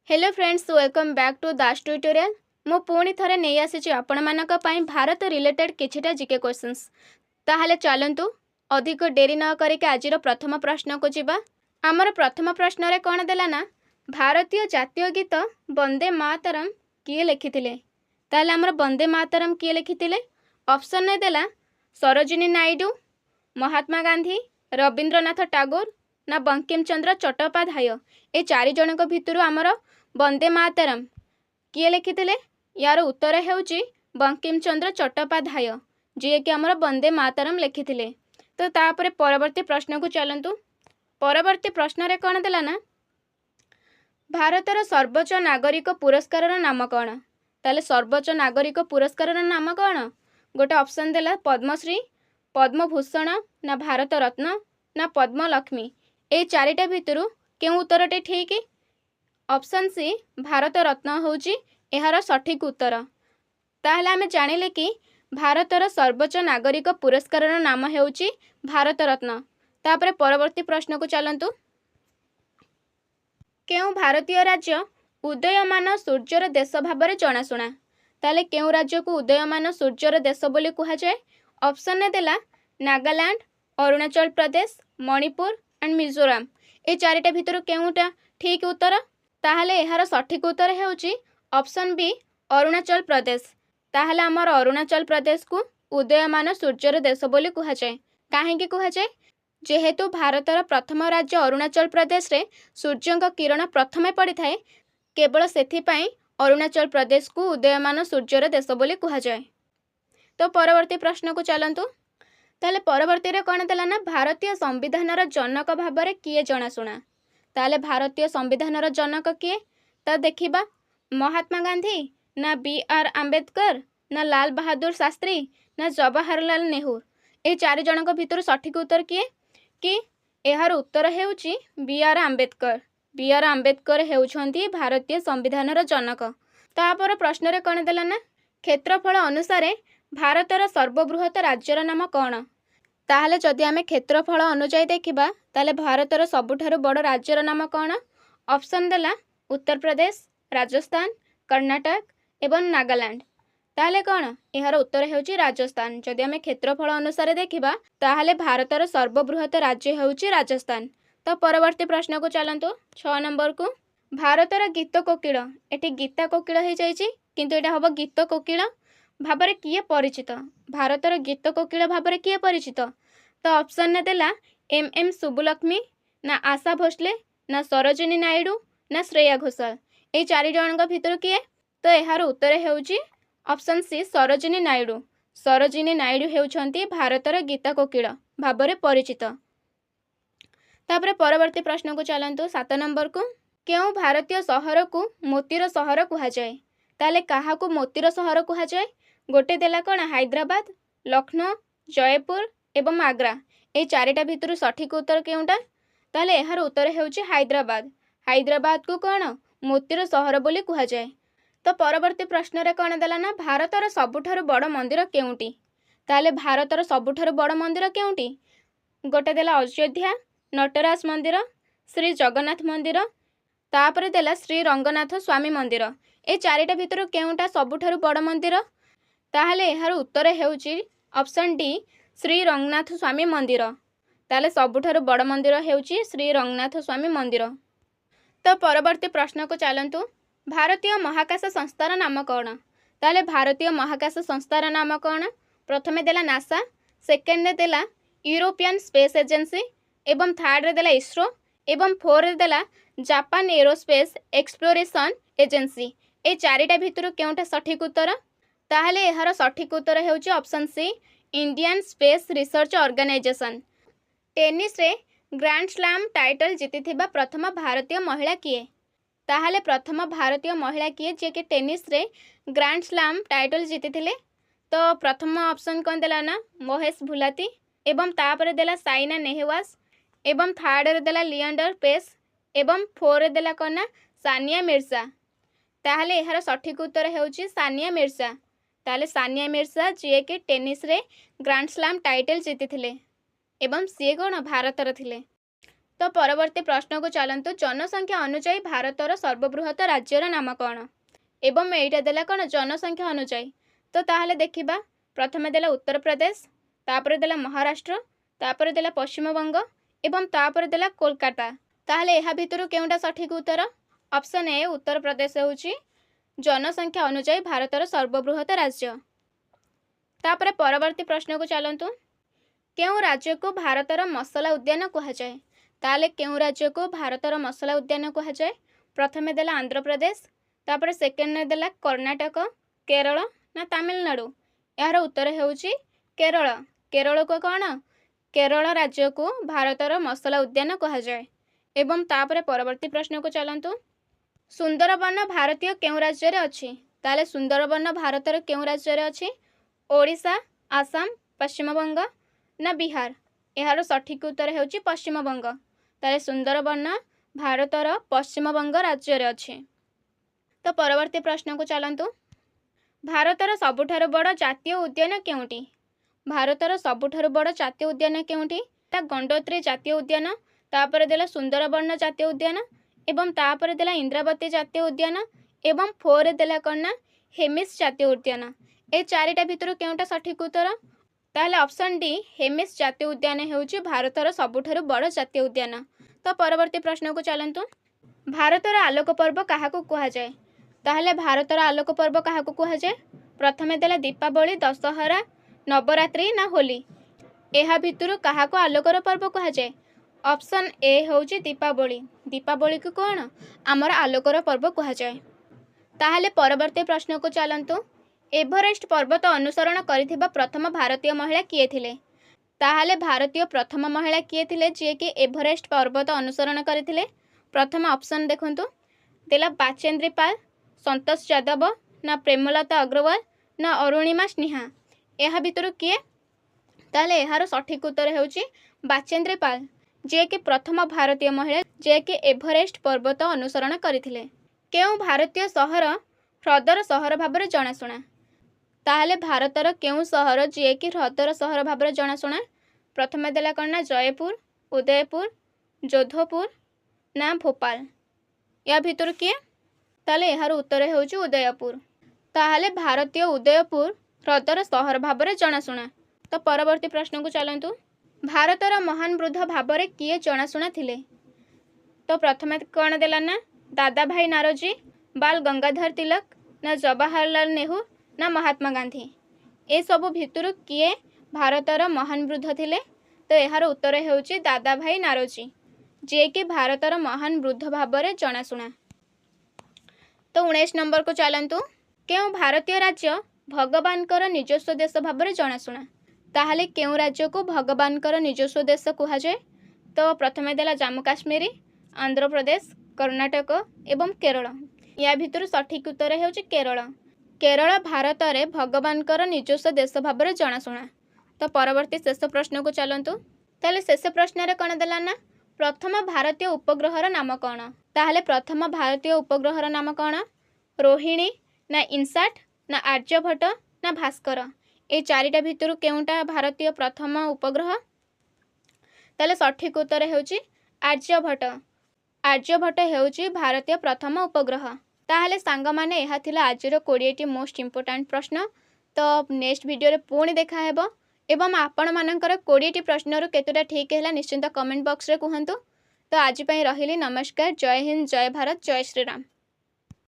Hello friends, welcome back to Das tutorial. मु पुणी थरे नहीं आसी आपण मानक पई भारत रिलेटेड किछिटा जीके क्वेश्चंस। ताहले चलंतु अधिक डेरी न करिके आजिर प्रथम प्रश्न को जिबा। आमर प्रथम प्रश्न रे कोन देला ना, भारतीय जातीय गीत वंदे मातरम किए लिखिथिले। ताहले आमर वंदे मातरम किए लिखिथिले? ऑप्शन ने देला सरोजिनी नायडू, महात्मा गांधी, रविंद्रनाथ टागोर ना बंकिम चंद्र चट्टोपाध्याय। ए चारि जनक भितरु आमर वंदे मातरम किए लिखिथिले? यार उत्तर हेउची बंकिम चंद्र चट्टोपाध्याय, जी कि आमर वंदे मातरम लिखिथिले। तो तापरे परवर्ती प्रश्न को चलंतु। परवर्ती प्रश्न रे कोन देला ना, भारतर सर्वोच्च नागरिक पुरस्कार नाम कौन? ताले सर्वोच्च नागरिक पुरस्कार नाम कौन? गोटे ऑप्शन देला पद्मश्री, पद्मभूषण ना भारत रत्न ना पद्मलक्ष्मी। ए चारिटा भितरु केउ उत्तरटे ठीक? ऑप्शन सी भारत रत्न होची एहार सठिक उत्तर। ताहले आमे जानिले कि भारतर सर्वोच्च नागरिक पुरस्कार नाम हेउची भारत रत्न। तापरे परवर्ती प्रश्न को चलंतु। केउ भारतीय राज्य उदयमान सूर्यर देश भाबरे जनाशुना? ताले केउ राज्य को उदयमान सूर्यर देश बोली कुहा जाए? ऑप्शन ने देला नागालैंड, अरुणाचल प्रदेश, मणिपुर एंड मिजोरम। ए चारिटा भितर केउटा ठीक उत्तर? ताहले एहार सठिक उत्तर हेउची ऑप्शन बी अरुणाचल प्रदेश। ताहले आमर अरुणाचल प्रदेश को उदयमान सूर्यर देश बोली कुहा जाए। काहेकि कुहा जाए? जेहेतु भारतर प्रथम राज्य अरुणाचल प्रदेश रे सूर्यंक किरण प्रथमे पड़ी थाए, केवल सेथिपाई अरुणाचल प्रदेश को उदयमान सूर्यर देश बोली कुहा जाए। तो परवर्ती प्रश्न को चलंतु। ताले परवर्ती रे कोन देला ना, भारतीय संविधानर जनक भाबरे किए जनाशुना? ताले भारतीय संविधानर जनक किए? तो देखिबा, महात्मा गांधी ना बी आर आंबेडकर ना लाल बहादुर शास्त्री ना जवाहरलाल नेहरू। ए चारि जनक भितर सठिक उत्तर किए? कि एहार उत्तर हेउची B R Ambedkar. B R Ambedkar हेउछंती भारतीय संविधानर जनक। तापर प्रश्न रे कोन देला ना, क्षेत्रफल अनुसार भारतर सर्वबृहत राज्यर नाम कौन? ताहले जदि आमे क्षेत्रफल अनुसार देखिबा, ताले भारतर सबुठारु बड़ राज्यर नाम कौन? ऑप्शन देला उत्तर प्रदेश, राजस्थान, कर्नाटक एवं नागालैंड। ताहले कौन? एहार उत्तर हेउची राजस्थान। जदि आमे क्षेत्रफल अनुसार देखिबा, ताहले भारतर सर्वबृहत राज्य हेउची राजस्थान। तो परवर्ती प्रश्न को चलंतु 6 नंबर को। भारतर गीत कोकिल, एठी गीता कोकिल हे जाईची, किंतु एटा हबो गीत कोकिल भाबरे किए परिचित? भारतर गीत कोकिल भाबरे किए परिचित? तो ऑप्शन ने देला एम एम सुब्बुलक्ष्मी ना आशा भोसले ना सरोजिनी नायडू ना श्रेया घोषाल। ए चारि जनक भितर किए? तो एहार उत्तर हेउची ऑप्शन सी सरोजिनी नायडू। सरोजिनी नायडू हेउछंती भारतर गीता कोकिल भाबरे परिचित। तापरे परवर्ती प्रश्न को चलंतु 7 नंबर को। केउ भारतीय सहर को मोतीर सहर कुहा जाए? ताले काहा को मोतीर सहर कुहा जाए? गोटे देला कोन हैदराबाद, लखनऊ, जयपुर एवं आग्रा। ए चारिटा भितर सठिक उत्तर केउटा? ताले एहार उत्तर हेउची हैदराबाद। हैदराबाद को कोन मोतीर सहर बोली कुहा जाए। तो परवर्ती प्रश्न रे कोन देला ना, भारतर सबुठारु बड़ मंदिर केउटी? ताले भारतर सबुठारु बड़ मंदिर केउटी? गोटे देला अयोध्या, नटराज मंदिर, श्री जगन्नाथ मंदिर, तापरे देला श्री रंगनाथ स्वामी मंदिर। ए चारिटा भितर केउटा सबुठारु बड़ मंदिर? ताहले एहार उत्तर हेउची ऑप्शन डी श्री रंगनाथ स्वामी मंदिर। ताले सबुठारु बड़ मंदिर हेउची श्री रंगनाथ स्वामी मंदिर। तो परवर्ती प्रश्न को चलंतु। भारतीय महाकाश संस्थार नाम कौन? ताले भारतीय महाकाश संस्थार नाम कौन? प्रथमे देला नासा, सेकेंड रे देला यूरोपियन स्पेस एजेंसी एवं थर्ड रे देला इसरो एवं फोर रे देला जापान एरोस्पेस एक्सप्लोरेशन एजेंसी। ए चारिटा भितर केउटा सठिक उत्तर? ताहले एहार सठिक उत्तर हेउची option C Indian space research organisation. Tennis रे ग्रैंड स्लैम टाइटल जीतिथिबा प्रथम भारतीय महिला किए? ताहले प्रथम भारतीय महिला किए जे कि टेनिस रे ग्रैंड स्लैम टाइटल जीतिथिले? तो प्रथम ऑप्शन कोन देला ना, महेश भूलाती एवं तापरे देला साइना नेहवाल एवं थर्ड रे देला लिएंडर पेस एवं फोर रे देला कोन ना, सानिया मिर्जा। ताहले एहार सठिक उत्तर हेउची सानिया मिर्जा। ताहले सानिया मिर्जा जे कि टेनिस रे ग्रैंड स्लैम टाइटल जीतिथिले एवं सी कोन भारतर थिले। तो परवर्ती प्रश्न को चलतु जनसंख्या अनुजाई भारतर सर्वबृहत राज्यर नाम कौन एवं एटा देला कौन जनसंख्या अनुजाई। तो ताहले देखिबा प्रथमे देला उत्तर प्रदेश, तापर देला महाराष्ट्र, तापर देला पश्चिमबंग एवं तापर देला कोलकाता। ताहले एहा भितरु केउंटा सठिक उत्तर? ऑप्शन ए उत्तर प्रदेश होउची जनसंख्या अनुजाई भारतर सर्वबृहत राज्य। तापर परवर्ती प्रश्न को चलतु केउ राज्य को भारतर मसला उद्यान कहा जाए। ताले केउ राज्य को भारतर मसला उद्यान कहा जाए? प्रथमे देला आंध्र प्रदेश, तापर सेकेंड देला कर्नाटक, केरल ना तमिलनाडु। यार उत्तर हेउची केरल। केरल को कौन? केरल राज्य को भारतर मसला उद्यान कहा जाए। एवं तापर परवर्ती प्रश्न को चलतु सुंदरबन भारतीय केउ राज्य रे अछि? ताले सुंदरबन भारतर केउ राज्य रे अछि? ओडिशा, आसाम, पश्चिमबंग ना बिहार। यार सठिक उत्तर हेउची पश्चिमबंग। ताले सुंदरबन भारतर पश्चिमबंग राज्य रे अछि। तो परवर्ती प्रश्न को चलतु भारतर सबुठारु बड़ जातीय उद्यान केउटी? भारतर सबुठारु बड़ जातीय उद्यान केउटी? ता गंडोत्री जातीय उद्यान, तापर देला सुंदरबन जातीय उद्यान एवं तापर देला इंद्रावती जातीय उद्यान एवं 4 देला कन्ना हेमिस जातीय उद्यान। ए चारिटा भितरु केउटा सठिक उत्तर? ताहले ऑप्शन डी हेमिस जातीय उद्यान हेउची भारतर सबुठारु बड़ जातीय उद्यान। तो परवर्ती प्रश्न को चलतु भारतर आलोक पर्व काहाकू कुहा जाए? ताहले भारतर आलोक पर्व काहाकू कुहा जाए? प्रथमे देला दीपावली, दशहरा, नवरात्रि ना होली। एहा भितरु काहाकू आलोकर पर्व कुहा जाए? ऑप्शन ए होउची दीपावली। दीपावली को कौन? आमर आलोकर पर्व कुहा जाए। ताहले परवर्ती प्रश्न को चलतु एवरेस्ट पर्वत अनुसरण करिथिबा प्रथम भारतीय महिला किए थिले? ताहले भारतीय प्रथम महिला किए थिले जे कि एवरेस्ट पर्वत अनुसरण करथिले? प्रथम ऑप्शन देखंतु देला बाचेंद्री पाल, संतोष यादव ना प्रेमलता अग्रवाल ना अरुणिमा स्नेहा। एहा भितरु किए? ताहले एहार सठिक उत्तर हेउची बाचेंद्री पाल जे कि प्रथम भारतीय महिला जे कि एवरेस्ट पर्वत अनुसरण करथिले। केउ भारतीय सहर ह्रदर सहर भाबरे जणाशुना? ताहले भारतर केउ सहर जे कि ह्रदर सहर भाबरे जणाशुना? प्रथमे देला कन्ना जयपुर, उदयपुर, जोधपुर ना भोपाल। या भितर किए? ताहले एहार उत्तर हेउची उदयपुर। ताहले भारतीय उदयपुर ह्रदर सहर भाबरे जणाशुना। तो परवर्ती प्रश्न को चलतु भारतर महान वृद्ध भाबरे किए जणाशुना थिले? तो प्रथमे कौन देला ना दादा भाई नारोजी, बाल गंगाधर तिलक ना जवाहरलाल नेहरू ना महात्मा गांधी। ए सबु भितरु किए भारतर महान वृद्ध थिले? तो एहार उत्तर हेउची दादा भाई नारोजी जे कि भारतर महान वृद्ध भाबरे जणाशुना। तो 19 नंबर को चलतु केउ भारतीय राज्य भगवानकर निजस्व देश भाबरे जणाशुना? ताहले केउ राज्य को भगवानकर निजस्व देश कुहा जाए? तो प्रथमे देला जम्मू काश्मीर, आंध्र प्रदेश, कर्नाटक एवं केरल। या भितर सठिक उत्तर हेउची केरल। केरल भारतरे भगवानकर निजस्व देश भाबरे जणाशुना। तो परवर्ती शेष प्रश्न को चलतु ताहले शेष प्रश्न रे कोन देला ना प्रथम भारतीय उपग्रहर नाम कौन? ताहले प्रथम भारतीय उपग्रहर नाम कौन? रोहिणी ना इनसैट ना आर्यभट्ट ना भास्कर। ए चारिटा भितरु केउंटा भारतीय प्रथम उपग्रह? ताहले सठिक उत्तर हेउची आर्यभट्ट। आर्यभट्ट हेउची भारतीय प्रथम उपग्रह। ताहले सांग माने एहा थिला आजिर 20टी मोस्ट इंपोर्टेंट प्रश्न। तो नेक्स्ट वीडियो रे पुणी देखा हेबो एवं आपण मानकर 20टी प्रश्न केतोटा ठीक हैला निश्चिंत कमेंट बॉक्स रे कहंतु। तो आज पई रहिली नमस्कार। जय हिंद, जय भारत, जय श्री राम।